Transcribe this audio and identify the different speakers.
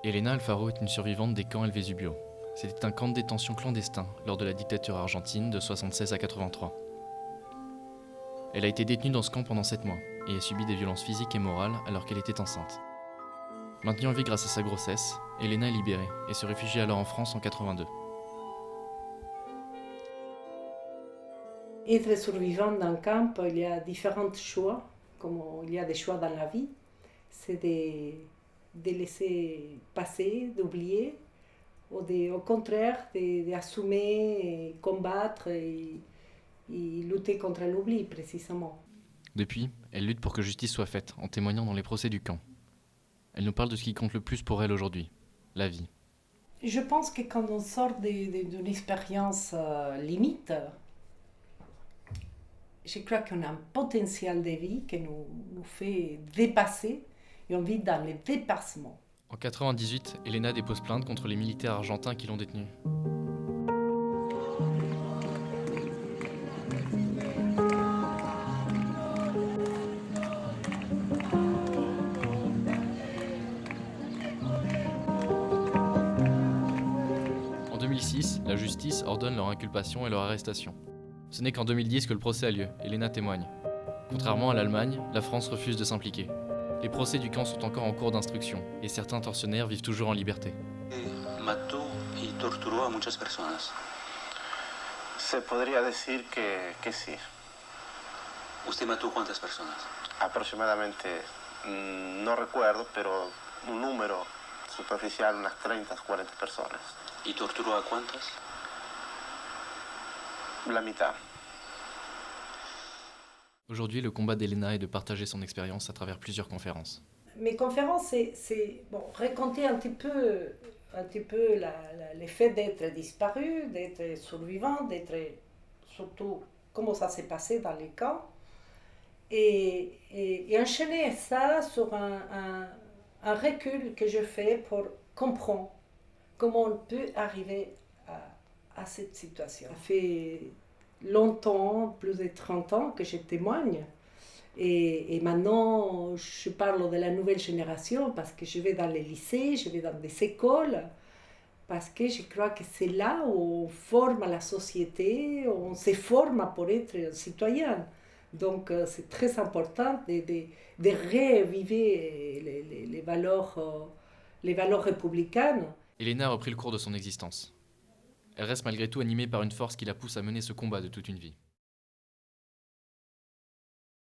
Speaker 1: Elena Alfaro est une survivante des camps El Vesubio. C'était un camp de détention clandestin lors de la dictature argentine de 1976 à 1983. Elle a été détenue dans ce camp pendant 7 mois et a subi des violences physiques et morales alors qu'elle était enceinte. Maintenue en vie grâce à sa grossesse, Elena est libérée et se réfugie alors en France en 1982.
Speaker 2: Être survivant d'un camp, il y a différents choix, comme il y a des choix dans la vie. C'est de laisser passer, d'oublier, ou au contraire, d'assumer, et combattre et lutter contre l'oubli, précisément.
Speaker 1: Depuis, elle lutte pour que justice soit faite en témoignant dans les procès du camp. Elle nous parle de ce qui compte le plus pour elle aujourd'hui, la vie.
Speaker 2: Je pense que quand on sort d'une expérience limite, je crois qu'on a un potentiel de vie qui nous fait dépasser et on vit dans le dépassement.
Speaker 1: En 1998, Elena dépose plainte contre les militaires argentins qui l'ont détenue. En 2006, la justice ordonne leur inculpation et leur arrestation. Ce n'est qu'en 2010 que le procès a lieu, Elena témoigne. Contrairement à l'Allemagne, la France refuse de s'impliquer. Les procès du camp sont encore en cours d'instruction et certains tortionnaires vivent toujours en liberté.
Speaker 3: Mató y torturó a muchas personas.
Speaker 4: Se podría decir que sí.
Speaker 3: ¿Usted mató cuántas personas?
Speaker 4: Aproximadamente, no recuerdo, pero un número superficial, unas 30, 40 personas.
Speaker 3: ¿Y torturó a cuántas?
Speaker 4: La mitad.
Speaker 1: Aujourd'hui, le combat d'Elena est de partager son expérience à travers plusieurs conférences.
Speaker 2: Mes conférences, c'est raconter un petit peu le fait d'être disparu, d'être survivant, d'être surtout comment ça s'est passé dans les camps, et enchaîner ça sur un recul que je fais pour comprendre comment on peut arriver à cette situation. Ça fait longtemps, plus de 30 ans que je témoigne. Et maintenant, je parle de la nouvelle génération parce que je vais dans les lycées, je vais dans des écoles, parce que je crois que c'est là où on forme la société, où on se forme pour être un citoyen. Donc c'est très important de revivre les valeurs républicaines.
Speaker 1: Elena a repris le cours de son existence. Elle reste malgré tout animée par une force qui la pousse à mener ce combat de toute une vie.